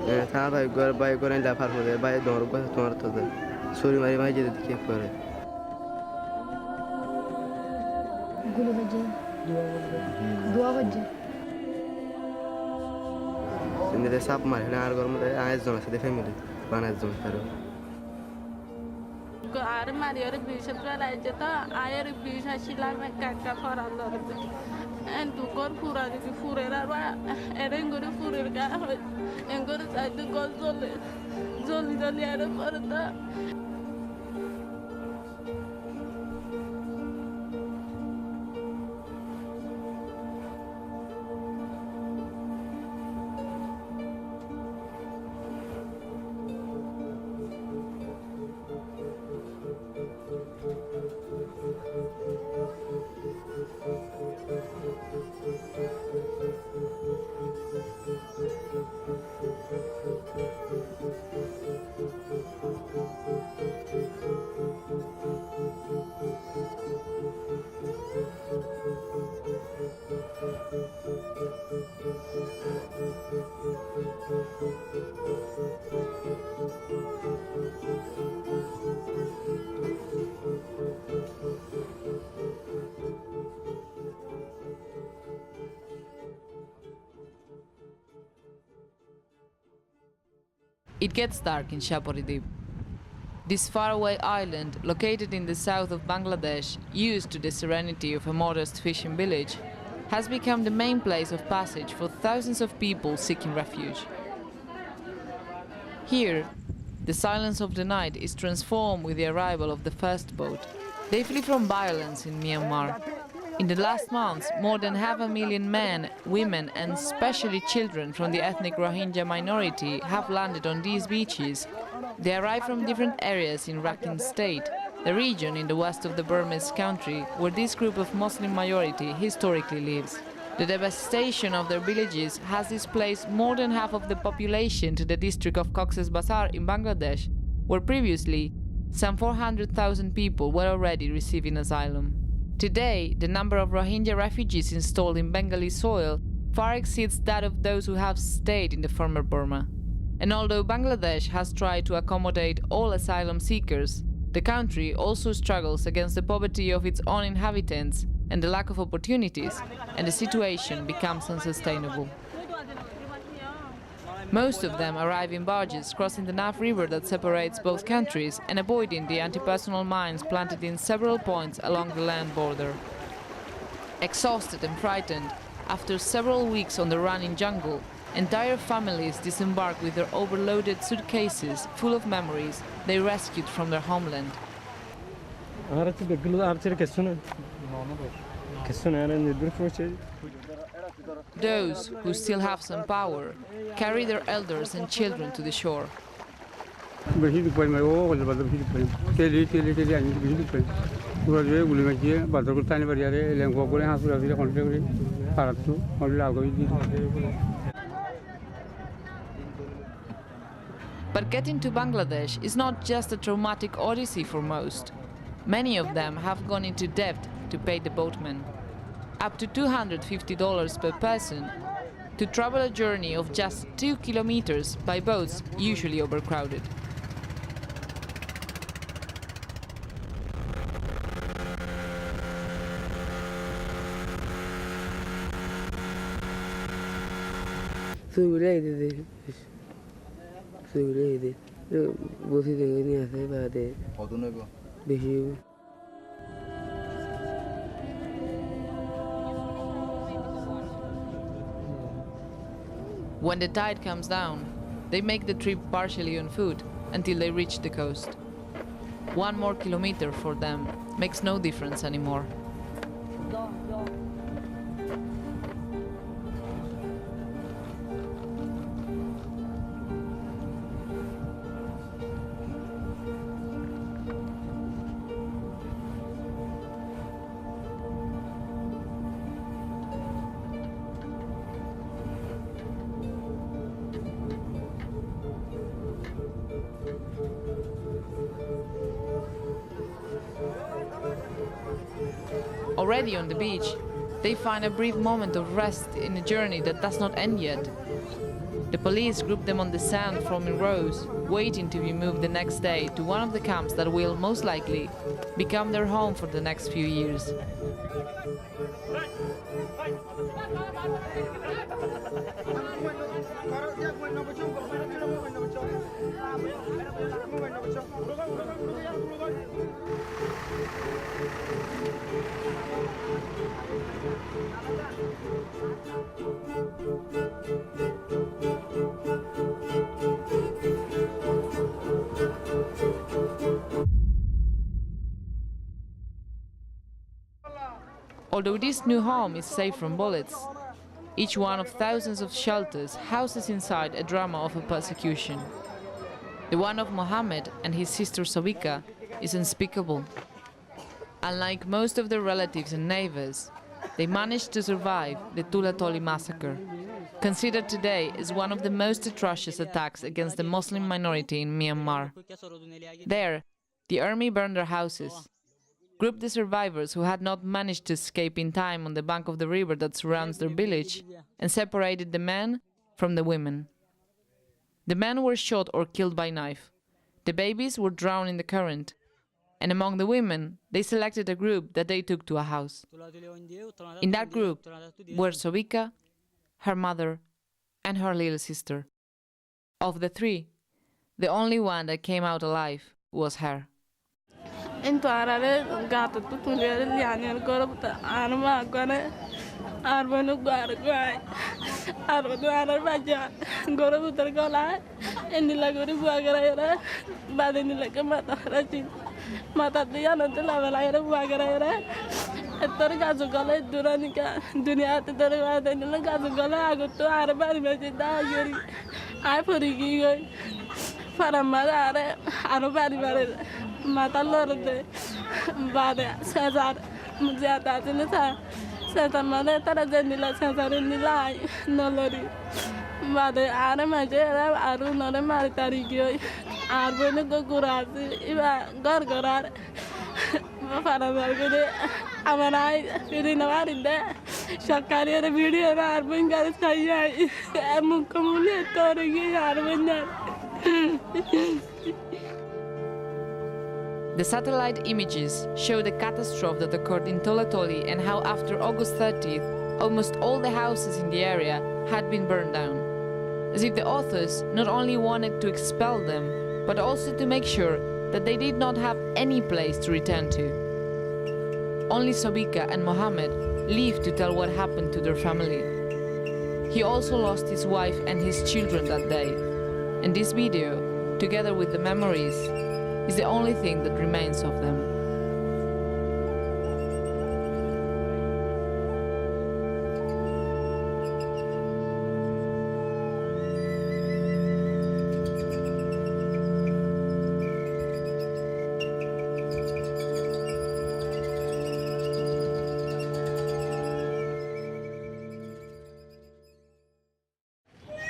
था भाई घर भाई को नहीं लाफार हो गए भाई दोनों को तुम्हारा तो सूरी मारी भाई जल्दी क्या करे गुलू बजे दुआ बजे इंद्र साप मारे ना आर घर में आए जोन से फैमिली पाना जोन करो आर मारी और बीशत वाला है जता आयर बीश हशीला में काका फरान दरते एन तू कर पूरा की फुरेरा वा एरेंगोरे फुरेरा एंगोरे साइड को जोले जोली जोली आरे परता It gets dark in Shaporidip. This faraway island, located in the south of Bangladesh, used to the serenity of a modest fishing village, has become the main place of passage for thousands of people seeking refuge. Here, the silence of the night is transformed with the arrival of the first boat. They flee from violence in Myanmar. In the last months, more than 500,000 men, women and especially children from the ethnic Rohingya minority have landed on these beaches. They arrive from different areas in Rakhine state, the region in the west of the Burmese country where this group of Muslim majority historically lives. The devastation of their villages has displaced more than half of the population to the district of Cox's Bazar in Bangladesh, where previously some 400,000 people were already receiving asylum. Today, the number of Rohingya refugees installed in Bengali soil far exceeds that of those who have stayed in the former Burma. And although Bangladesh has tried to accommodate all asylum seekers, the country also struggles against the poverty of its own inhabitants and the lack of opportunities, and the situation becomes unsustainable. Most of them arrive in barges crossing the Naf River that separates both countries and avoiding the anti-personnel mines planted in several points along the land border. Exhausted and frightened, after several weeks on the run in jungle, entire families disembark with their overloaded suitcases full of memories they rescued from their homeland. Those who still have some power carry their elders and children to the shore. But getting to Bangladesh is not just a traumatic odyssey for most. Many of them have gone into debt to pay the boatmen. Up to $250 per person to travel a journey of just 2 kilometers by boats usually overcrowded. When the tide comes down, they make the trip partially on foot until they reach the coast. 1 more kilometer for them makes no difference anymore. Already on the beach, they find a brief moment of rest in a journey that does not end yet. The police group them on the sand forming rows, waiting to be moved the next day to one of the camps that will, most likely, become their home for the next few years. Although this new home is safe from bullets, each one of thousands of shelters houses inside a drama of a persecution. The one of Mohammed and his sister Sawika is unspeakable. Unlike most of their relatives and neighbors, they managed to survive the Tulatoli massacre, considered today as one of the most atrocious attacks against the Muslim minority in Myanmar. There, the army burned their houses, grouped the survivors who had not managed to escape in time on the bank of the river that surrounds their village, and separated the men from the women. The men were shot or killed by knife. The babies were drowned in the current. And among the women, they selected a group that they took to a house. In that group were Sawika, her mother, and her little sister. Of the three, the only one that came out alive was her. The satellite images show the catastrophe that occurred in Tolatoli and how after August 30th, almost all the houses in the area had been burned down. As if the authors not only wanted to expel them, but also to make sure that they did not have any place to return to. Only Sawika and Mohammed lived to tell what happened to their family. He also lost his wife and his children that day, and this video, together with the memories, is the only thing that remains of them.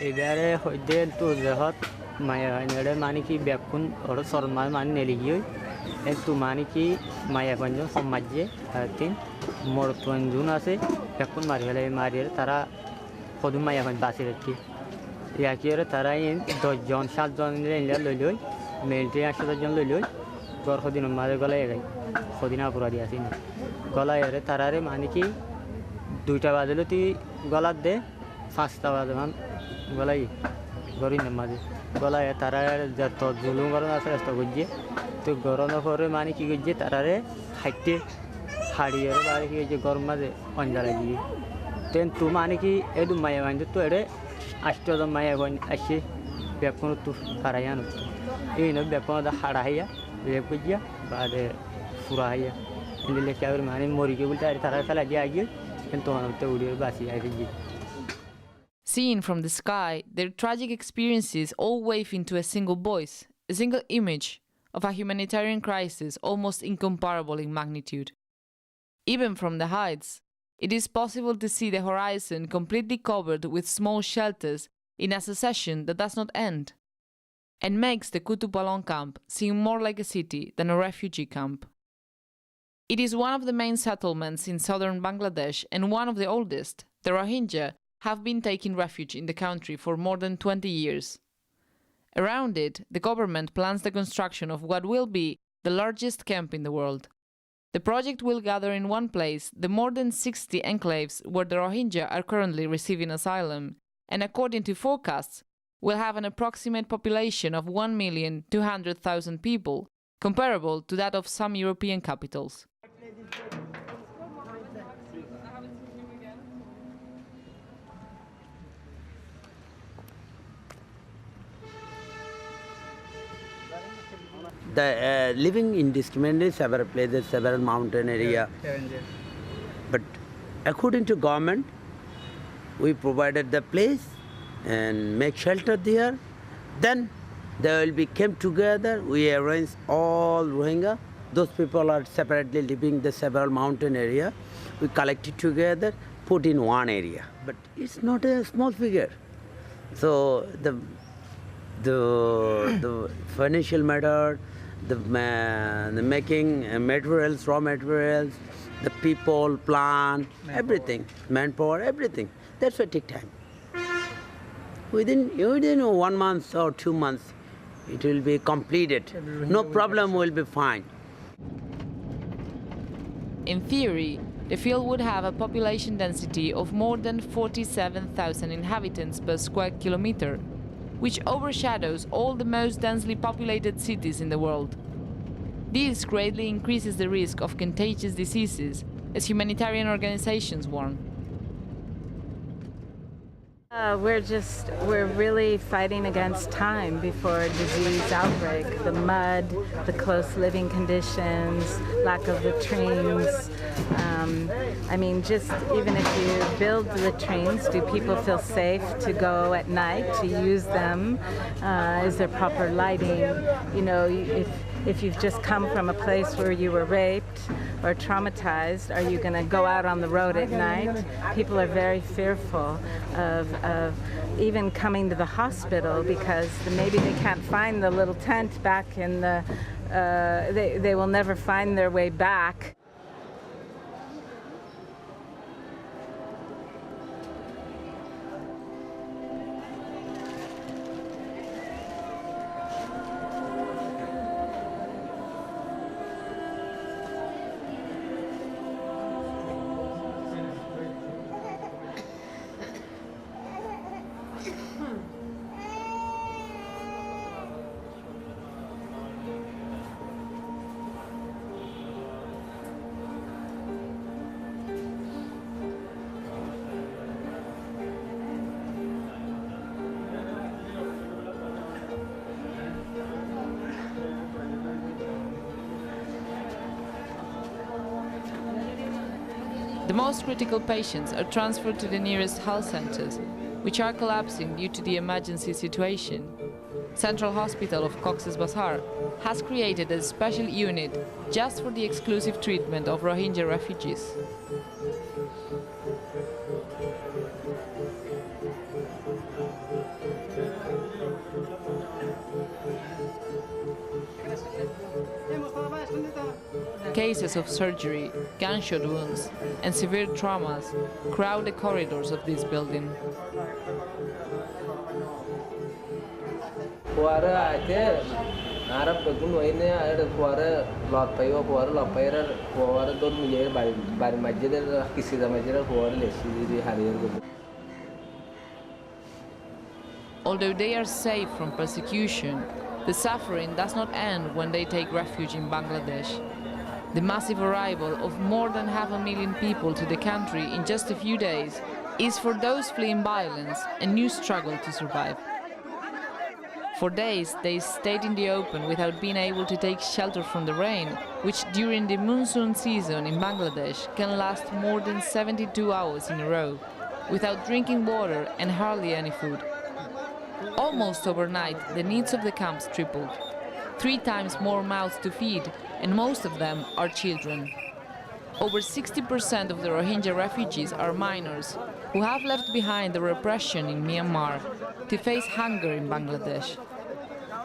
Ibare hoidel tu zahat maya nere mani ki bekun or sorma mani neligiyo tu mani ki maya panjo samajje tin mortuan juna se bekun marihale marir tara khodu maya pan basireti ya kire tara in dojon shat jon le loloy melte ashada jon loloy gor khodin mare gola egai khodina pura diasin gola ere tarare mani ki duita badelo ti gola de fasta badan golai gori namaze golai tarare jato zulum gorona asto gujje to gorona pore mani ki gujje tarare haite hadiyer bari ki je gormaze onjara gi ten tu mani ki edu maya bande to ere asto da maya gon ashi bekon tu parayan e no bekon da hadaya be gujja bade furaya indile kawr mani mori ke bulta tarare sala dia gi en to hanote udi basi ai gi. Seen from the sky, their tragic experiences all wave into a single voice, a single image of a humanitarian crisis almost incomparable in magnitude. Even from the heights, it is possible to see the horizon completely covered with small shelters in a succession that does not end, and makes the Kutupalong camp seem more like a city than a refugee camp. It is one of the main settlements in southern Bangladesh and one of the oldest. The Rohingya have been taking refuge in the country for more than 20 years. Around it, the government plans the construction of what will be the largest camp in the world. The project will gather in one place the more than 60 enclaves where the Rohingya are currently receiving asylum, and according to forecasts, will have an approximate population of 1,200,000 people, comparable to that of some European capitals. Living indiscriminately, several places, several mountain area. But according to government, we provided the place and make shelter there. Then they will be came together. We arrange all Rohingya. Those people are separately living the several mountain area. We collected together, put in one area. But it's not a small figure. So the financial matter, the making materials, raw materials, the people, plant, everything, manpower, everything. That's what take time. Within 1 month or 2 months, it will be completed. No problem, will be fine. In theory, the field would have a population density of more than 47,000 inhabitants per square kilometer, which overshadows all the most densely populated cities in the world. This greatly increases the risk of contagious diseases, as humanitarian organizations warn. We're really fighting against time before a disease outbreak. The mud, the close living conditions, lack of latrines. I mean, just even if you build latrines, do people feel safe to go at night to use them? Is there proper lighting? You know, if you've just come from a place where you were raped or traumatized, are you going to go out on the road at night? People are very fearful of even coming to the hospital because maybe they can't find the little tent back in the, they will never find their way back. The most critical patients are transferred to the nearest health centers, which are collapsing due to the emergency situation. Central Hospital of Cox's Bazar has created a special unit just for the exclusive treatment of Rohingya refugees. Cases of surgery, gunshot wounds, and severe traumas crowd the corridors of this building. Although they are safe from persecution, the suffering does not end when they take refuge in Bangladesh. The massive arrival of more than 500,000 people to the country in just a few days is for those fleeing violence a new struggle to survive. For days they stayed in the open without being able to take shelter from the rain, which during the monsoon season in Bangladesh can last more than 72 hours in a row, without drinking water and hardly any food. Almost overnight, the needs of the camps tripled. 3 times more mouths to feed, and most of them are children. Over 60% of the Rohingya refugees are minors who have left behind the repression in Myanmar to face hunger in Bangladesh.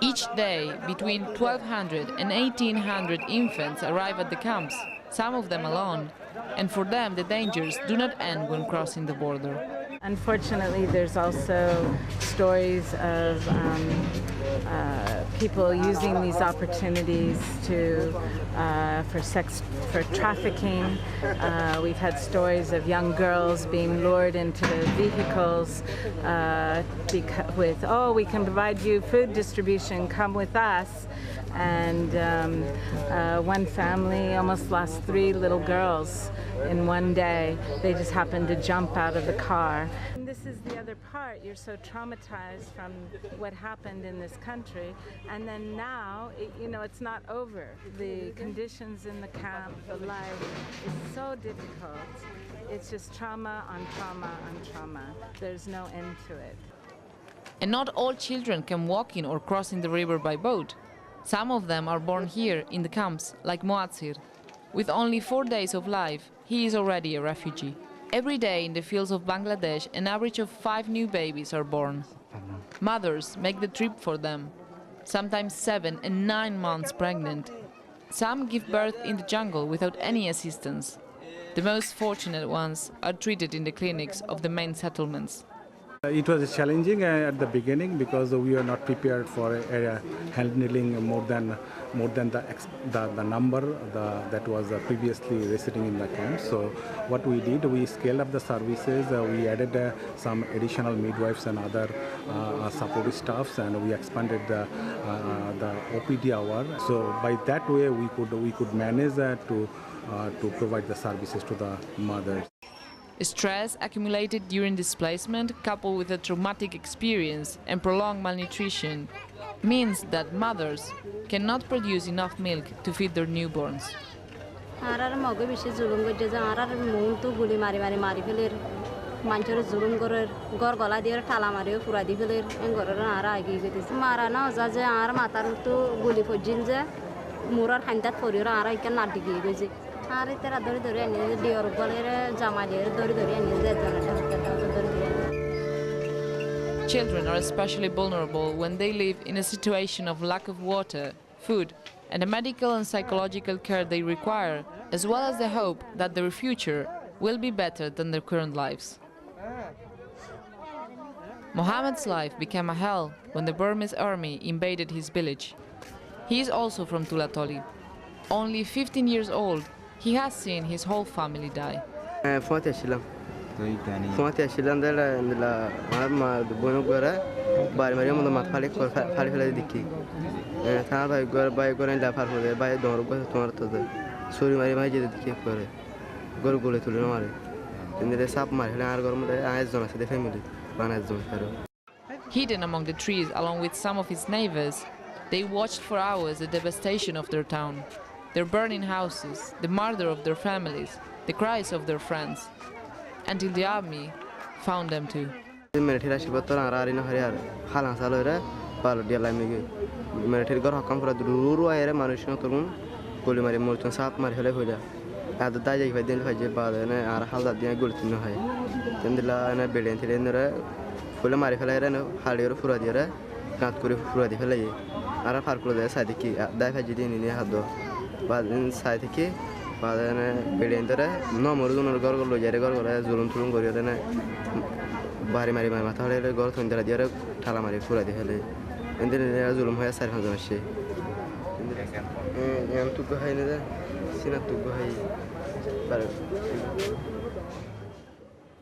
Each day, between 1,200 and 1,800 infants arrive at the camps, some of them alone, and for them the dangers do not end when crossing the border. Unfortunately, there's also stories of people using these opportunities for trafficking. We've had stories of young girls being lured into the vehicles with, "Oh, we can provide you food distribution, come with us." And one family almost lost 3 little girls in one day. They just happened to jump out of the car. And this is the other part. You're so traumatized from what happened in this country, and then now, it's not over. The conditions in the camp, the life is so difficult. It's just trauma on trauma on trauma. There's no end to it. And not all children can walk in or cross in the river by boat. Some of them are born here in the camps, like Moatsir. With only 4 days of life, he is already a refugee. Every day in the fields of Bangladesh, an average of 5 new babies are born. Mothers make the trip for them, sometimes 7 and 9 months pregnant. Some give birth in the jungle without any assistance. The most fortunate ones are treated in the clinics of the main settlements. It was challenging at the beginning because we were not prepared for handling more than the number that was previously residing in the camp. So what we did, we scaled up the services. We added some additional midwives and other support staffs, and we expanded the OPD hour. So by that way, we could manage to provide the services to the mothers. Stress accumulated during displacement, coupled with a traumatic experience and prolonged malnutrition, means that mothers cannot produce enough milk to feed their newborns. Children are especially vulnerable when they live in a situation of lack of water, food, and the medical and psychological care they require, as well as the hope that their future will be better than their current lives. Mohammed's life became a hell when the Burmese army invaded his village. He is also from Tulatoli. Only 15 years old, he has seen his whole family die. Hidden among the trees along with some of his neighbors, they watched for hours the devastation of their town, their burning houses, the murder of their families, the cries of their friends, until the army found them too.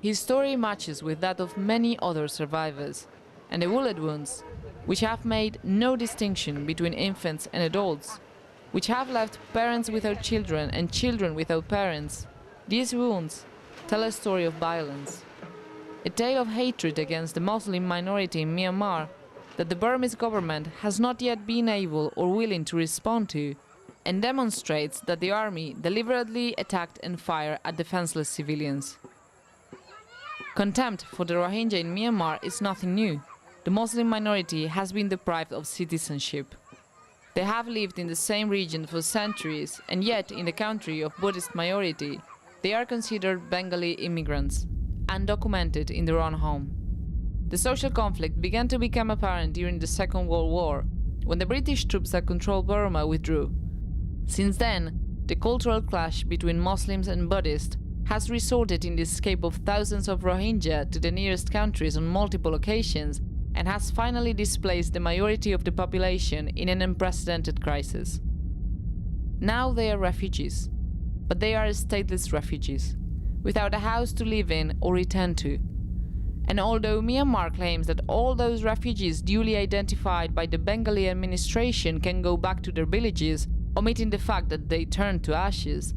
His story matches with that of many other survivors, and the bullet wounds, which have made no distinction between infants and adults, which have left parents without children and children without parents, these wounds tell a story of violence, a tale of hatred against the Muslim minority in Myanmar that the Burmese government has not yet been able or willing to respond to, and demonstrates that the army deliberately attacked and fired at defenseless civilians. Contempt for the Rohingya in Myanmar is nothing new. The Muslim minority has been deprived of citizenship. They have lived in the same region for centuries, and yet in the country of Buddhist majority, they are considered Bengali immigrants, undocumented in their own home. The social conflict began to become apparent during the Second World War, when the British troops that controlled Burma withdrew. Since then, the cultural clash between Muslims and Buddhists has resulted in the escape of thousands of Rohingya to the nearest countries on multiple occasions and has finally displaced the majority of the population in an unprecedented crisis. Now they are refugees, but they are stateless refugees, without a house to live in or return to. And although Myanmar claims that all those refugees duly identified by the Bengali administration can go back to their villages, omitting the fact that they turned to ashes,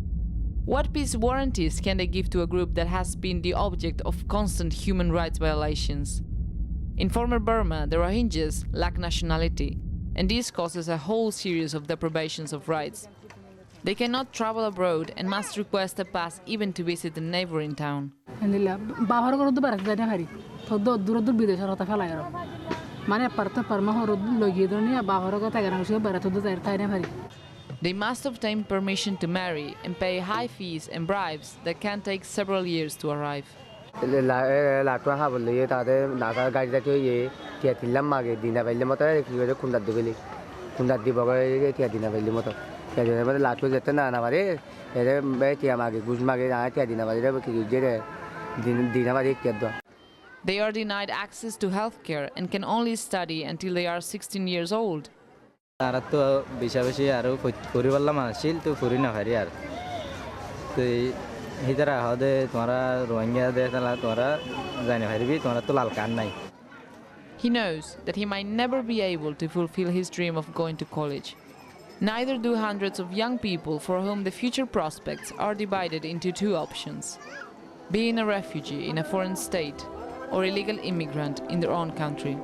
what peace warranties can they give to a group that has been the object of constant human rights violations? In former Burma, the Rohingyas lack nationality, and this causes a whole series of deprivations of rights. They cannot travel abroad and must request a pass even to visit the neighboring town. They must obtain permission to marry and pay high fees and bribes that can take several years to arrive. They are denied access to healthcare and can only study until they are 16 years old. He knows that he might never be able to fulfill his dream of going to college. Neither do hundreds of young people for whom the future prospects are divided into two options: being a refugee in a foreign state or illegal immigrant in their own country.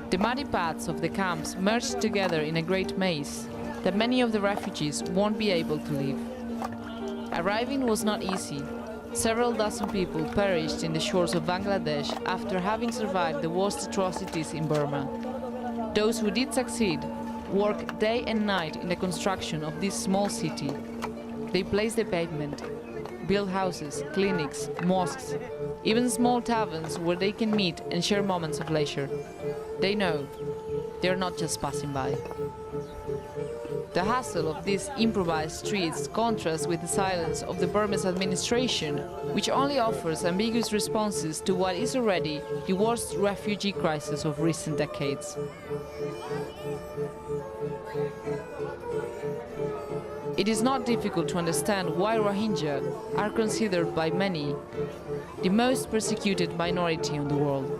The muddy paths of the camps merged together in a great maze that many of the refugees won't be able to leave. Arriving was not easy. Several dozen people perished in the shores of Bangladesh after having survived the worst atrocities in Burma. Those who did succeed worked day and night in the construction of this small city. They placed the pavement, build houses, clinics, mosques, even small taverns where they can meet and share moments of leisure. They know they are not just passing by. The hustle of these improvised streets contrasts with the silence of the Burmese administration, which only offers ambiguous responses to what is already the worst refugee crisis of recent decades. It is not difficult to understand why Rohingya are considered by many the most persecuted minority in the world.